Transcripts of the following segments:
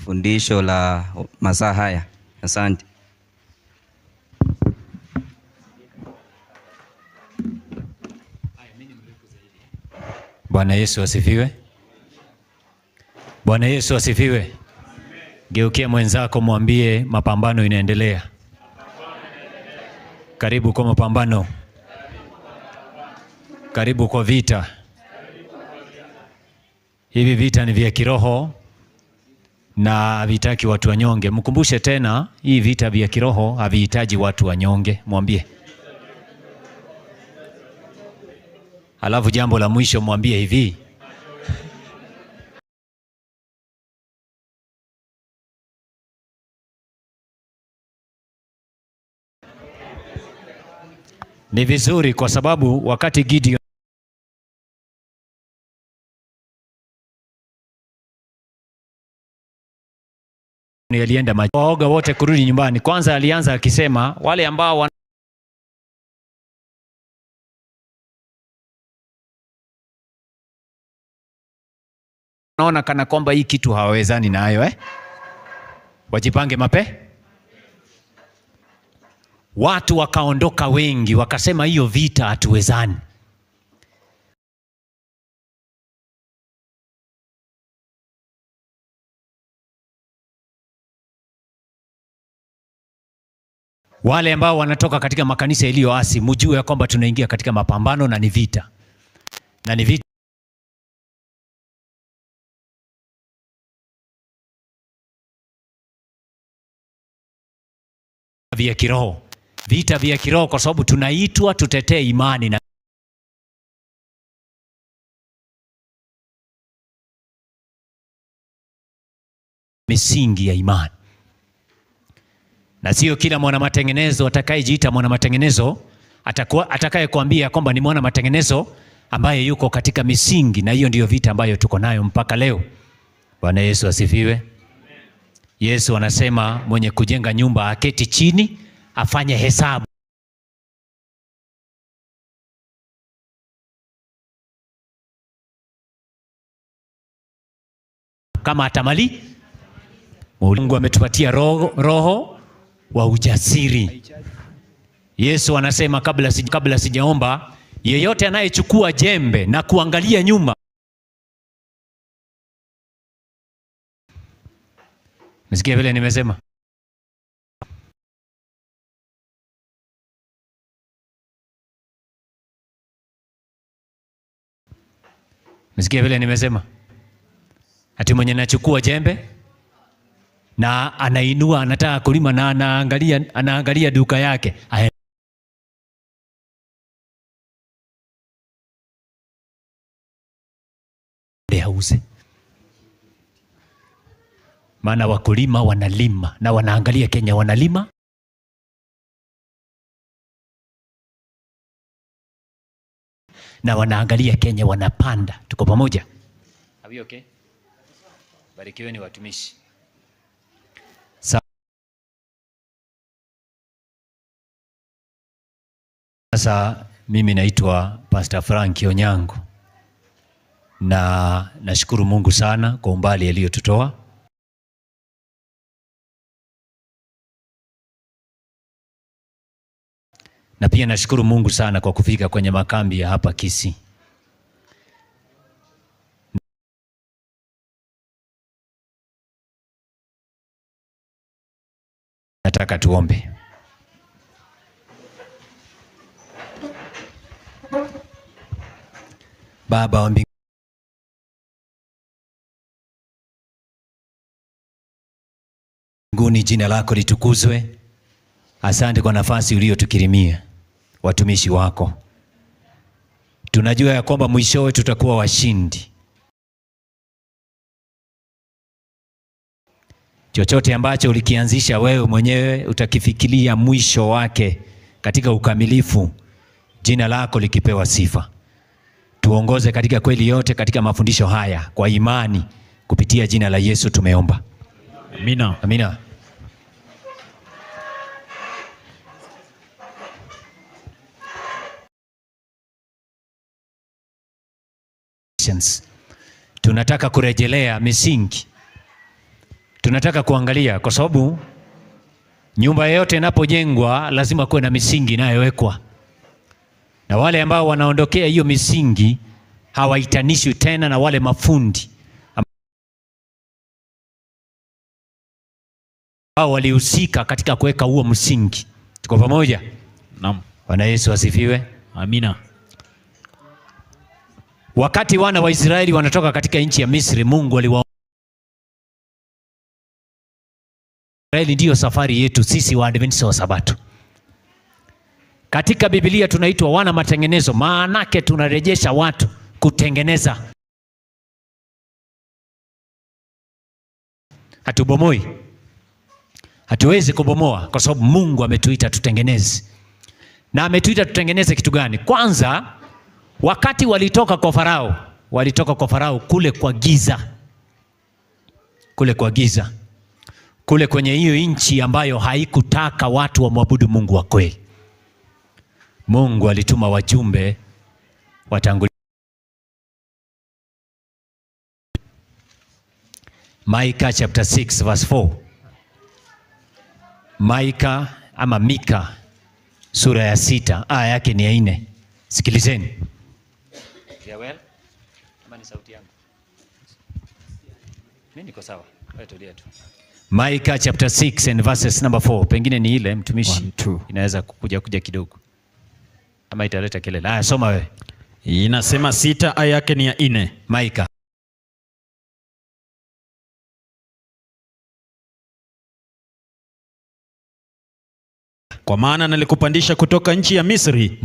fundisho la masaa haya. Asante. Bwana Yesu asifiwe. Bwana Yesu asifiwe. Geukia mwenzako mwambie mapambano inaendelea. Karibu kwa mapambano. Karibu kwa vita. Hivi vita ni vya kiroho na havitaki watu wanyonge. Mkumbushe tena, hii vita vya kiroho havihitaji watu wanyonge. Mwambie. Alafu jambo la mwisho mwambie hivi. Ni vizuri kwa sababu wakati Gideon alienda waoga wote kurudi nyumbani. Kwanza alianza akisema wale ambao wanaona kana kwamba hii kitu hawawezani nayo wajipange Watu wakaondoka wengi, wakasema hiyo vita hatuwezani. Wale ambao wanatoka katika makanisa iliyoasi, mjue ya kwamba tunaingia katika mapambano na ni vita. Na ni vita vya kiroho. Vita vya kiroho kwa sababu tunaitwa tutetee imani na misingi ya imani. Na sio kila mwana matengenezo atakayejiita mwana matengenezo atakaye kuambia kwamba ni mwana matengenezo ambaye yuko katika misingi, na hiyo ndiyo vita ambayo tuko nayo mpaka leo. Bwana Yesu asifiwe. Yesu anasema mwenye kujenga nyumba aketi chini afanye hesabu kama atamali. Mungu ametupatia roho wa ujasiri. Yesu anasema kabla sijaomba, yeyote anayechukua jembe na kuangalia nyuma. Msikia vile nimesema? Msikia vile nimesema? Ati mwenye anachukua jembe na anainua, anataka kulima na anaangalia duka yake. Auze. Maana wakulima wanalima na wanaangalia Kenya wanalima. Na wanaangalia Kenya wanapanda. Tuko pamoja? Are we okay? Barikiweni watumishi. Sasa mimi naitwa Pastor Frank Onyango. Na nashukuru Mungu sana kwa umbali aliyotutoa. Na pia nashukuru Mungu sana kwa kufika kwenye makambi ya hapa Kisii. Nataka tuombe. Baba wa mbinguni, jina lako litukuzwe. Asante kwa nafasi uliyotukirimia watumishi wako. Tunajua ya kwamba mwishowe tutakuwa washindi. Chochote ambacho ulikianzisha wewe mwenyewe utakifikiria mwisho wake katika ukamilifu, jina lako likipewa sifa. Tuongoze katika kweli yote katika mafundisho haya kwa imani kupitia jina la Yesu tumeomba. Amina. Amina. Tunataka kurejelea misingi. tunataka kuangalia, kwa sababu nyumba yoyote inapojengwa lazima kuwe na misingi inayowekwa, na wale ambao wanaondokea hiyo misingi hawaitanishwi tena na wale mafundi ambao walihusika katika kuweka huo msingi. Tuko pamoja? Naam. Bwana Yesu asifiwe. Amina. Wakati wana wa Israeli wanatoka katika nchi ya Misri, Mungu aliwa Israeli ndiyo safari yetu sisi wa Adventista wa Sabato. Katika Biblia tunaitwa wana matengenezo, maanake tunarejesha watu kutengeneza. Hatubomoi. Hatuwezi kubomoa kwa sababu Mungu ametuita tutengeneze. Na ametuita tutengeneze kitu gani? Kwanza, wakati walitoka kwa Farao kule kwa giza. Kule kwenye hiyo nchi ambayo haikutaka watu wamwabudu Mungu wa kweli. Mungu alituma wajumbe watangulia. Micah chapter 6 verse 4. Micah ama Mika sura ya 6 aya yake ni ya 4. Sikilizeni. Amani sauti yangu. Mimi niko sawa. Wewe tulia tu. Micah chapter 6 and verses number 4. Pengine ni ile mtumishi inaweza kuja kidogo. Ama italeta kelele. Haya, soma wewe. Inasema 6 aya yake ni ya 4. Micah. Kwa maana nalikupandisha kutoka nchi ya Misri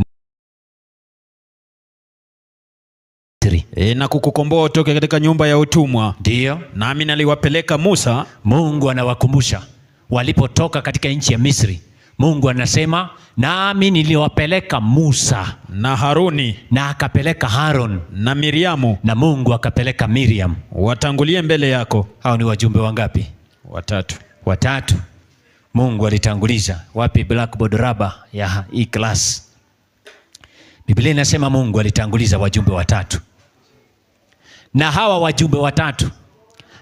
na kukukomboa utoke katika nyumba ya utumwa. Ndio. Nami naliwapeleka Musa. Mungu anawakumbusha walipotoka katika nchi ya Misri. Mungu anasema nami niliwapeleka Musa na Haruni, na akapeleka Haron na Miriamu, na Mungu akapeleka Miriam watangulie mbele yako. Hao ni wajumbe wangapi? Watatu. Mungu alitanguliza. Wapi blackboard raba ya hii class? Biblia inasema Mungu alitanguliza wajumbe watatu. Na hawa wajumbe watatu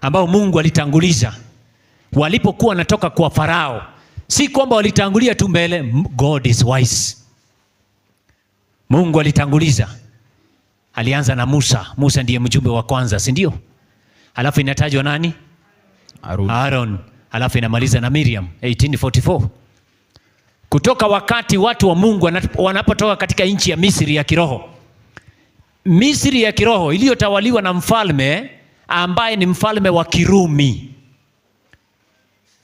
ambao Mungu alitanguliza walipokuwa wanatoka kwa Farao, si kwamba walitangulia tu mbele. God is wise. Mungu alitanguliza. Alianza na Musa. Musa ndiye mjumbe wa kwanza, si ndio? Halafu inatajwa nani? Aaron. Halafu inamaliza na Miriam 1844. Kutoka wakati watu wa Mungu wanapotoka katika nchi ya Misri ya kiroho. Misri ya kiroho iliyotawaliwa na mfalme ambaye ni mfalme wa Kirumi.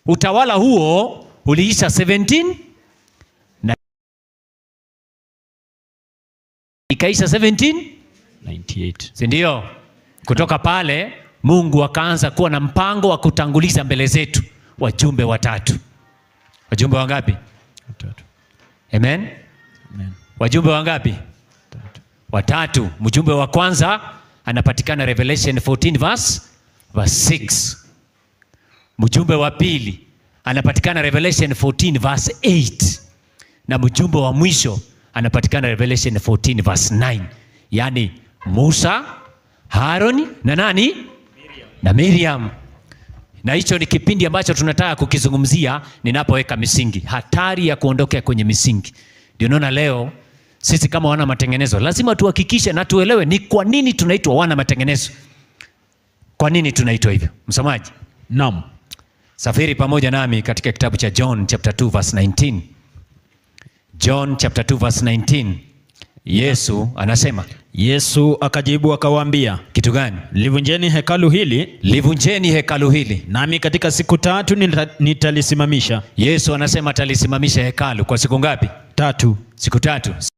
Utawala huo uliisha 17 na ikaisha 1798. Si ndio? Kutoka pale Mungu akaanza kuwa na mpango wa kutanguliza mbele zetu wajumbe watatu. Wajumbe wangapi? Amen. Wajumbe wangapi? Watatu. Mjumbe wa kwanza anapatikana Revelation 14 verse 6. Mjumbe wa pili anapatikana Revelation 14 verse 8. Na mjumbe wa mwisho anapatikana Revelation 14 verse 9. Yaani Musa, Haroni na nani? Na Miriam. Na hicho ni kipindi ambacho tunataka kukizungumzia ninapoweka misingi. Hatari ya kuondokea kwenye misingi. Ndio naona leo sisi kama wana matengenezo lazima tuhakikishe na tuelewe ni kwa nini tunaitwa wana matengenezo. Kwa nini tunaitwa hivyo? Msomaji? Naam. Safiri pamoja nami katika kitabu cha John chapter 2 verse 19. John chapter 2 verse 19. Yesu anasema. Yesu akajibu akawaambia, kitu gani? Livunjeni hekalu hili. Livunjeni hekalu hili. Nami katika siku 3 nitalisimamisha. Yesu anasema atalisimamisha hekalu kwa siku ngapi? 3. Siku 3.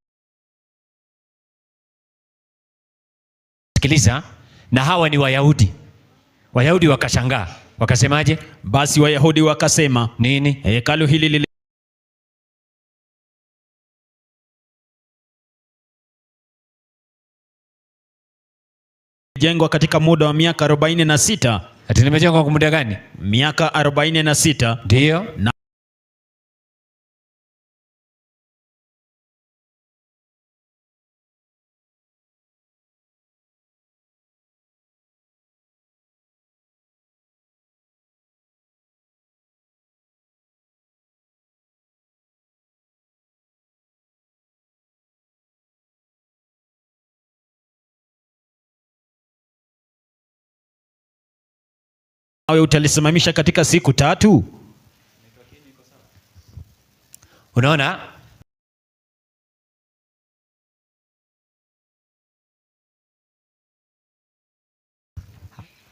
Sikiliza, na hawa ni Wayahudi. Wayahudi wakashangaa. Wakasemaje? Basi Wayahudi wakasema, nini? Hekalu hili jengwa katika muda wa miaka 46. Ati limejengwa kwa muda gani? Miaka 46. Ndio. nawe utalisimamisha katika siku 3? Unaona?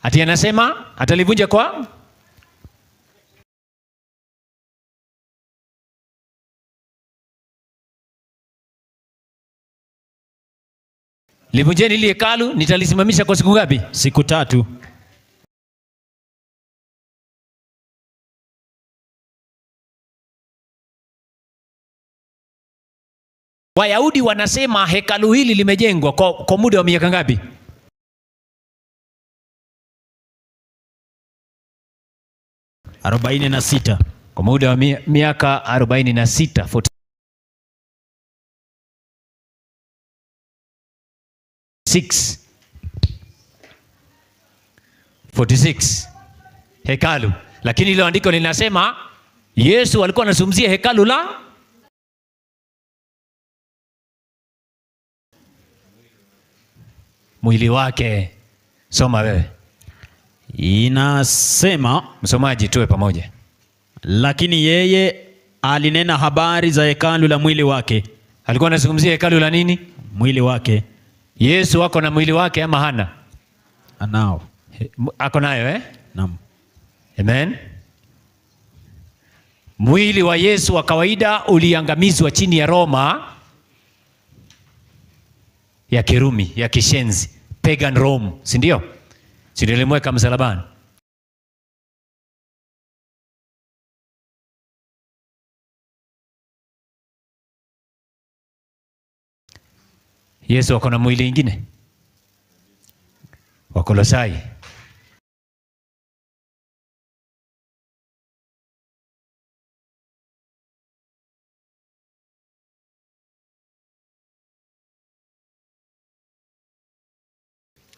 Ati anasema atalivunja kwa livunjeni ili hekalu, nitalisimamisha kwa siku ngapi? Siku 3. Wayahudi wanasema hekalu hili limejengwa kwa muda wa miaka ngapi? Arobaini na sita. Kwa muda wa miaka 46. 46 hekalu, lakini ile andiko linasema Yesu alikuwa anazungumzia hekalu la mwili wake. Soma wewe. Inasema, msomaji tuwe pamoja. Lakini yeye alinena habari za hekalu la mwili wake. Alikuwa anazungumzia hekalu la nini? Mwili wake. Yesu wako na mwili wake ama hana? Anao. Ako nayo Naam. Amen. Mwili wa Yesu wa kawaida uliangamizwa chini ya Roma ya Kirumi, ya kishenzi, pagan Rome, si ndio? Si ndio limweka msalabani. Yesu wako na mwili mwingine. Wakolosai.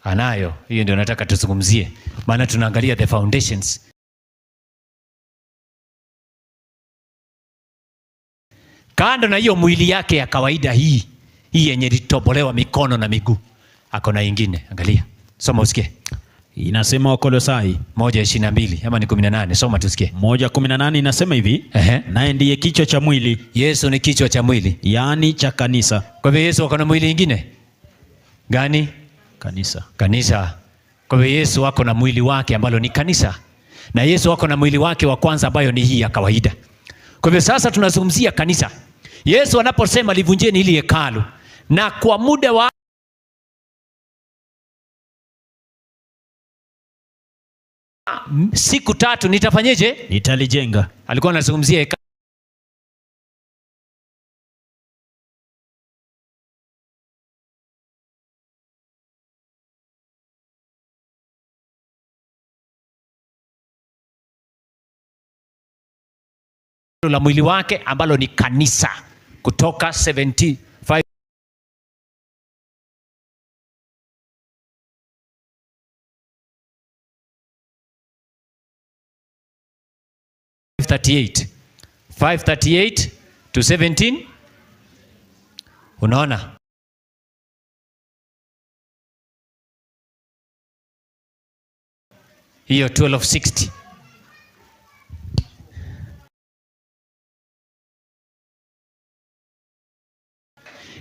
Anayo. Hiyo ndio nataka tuzungumzie, maana tunaangalia the foundations. Kando na hiyo mwili yake ya kawaida hii yenye litobolewa mikono na miguu, ako na ingine. Angalia, soma usikie. Inasema Wakolosai 1:22 ama ni 18? Soma tusikie. 1:18 inasema hivi, naye ndiye kichwa cha mwili. Yesu ni kichwa cha mwili, yaani cha kanisa. Kwa hivyo Yesu ako na mwili mwingine gani? Kanisa. Kwa hivyo Yesu wako na mwili wake ambalo ni kanisa, na Yesu wako na mwili wake wa kwanza ambayo ni hii ya kawaida. Kwa hivyo sasa tunazungumzia kanisa. Yesu anaposema livunjeni ili hekalu, na kwa muda wa siku 3 nitafanyeje? Nitalijenga. Alikuwa anazungumzia hekalu la mwili wake ambalo ni kanisa, Kutoka 75 5:38 to 17. Unaona? Hiyo 1260.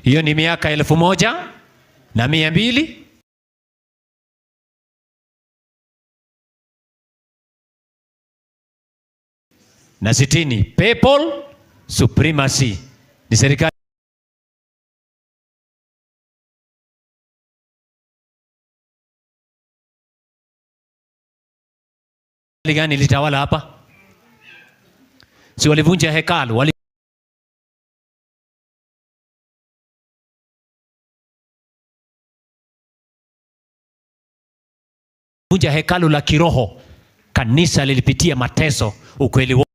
Hiyo ni miaka 1200 na 60. Papal supremacy ni serikali gani litawala hapa? Si walivunja hekalu, vunja hekalu la kiroho. Kanisa lilipitia mateso, ukweli wote.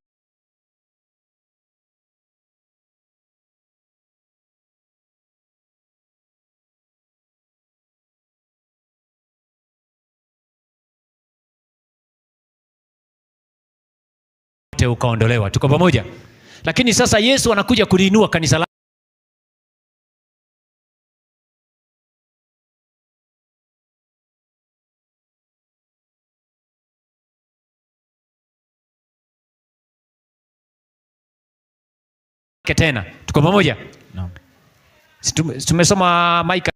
Ukaondolewa. Tuko pamoja? Lakini sasa Yesu anakuja kuliinua kanisa lake. tena. Tuko pamoja? Naam. Tumesoma Maika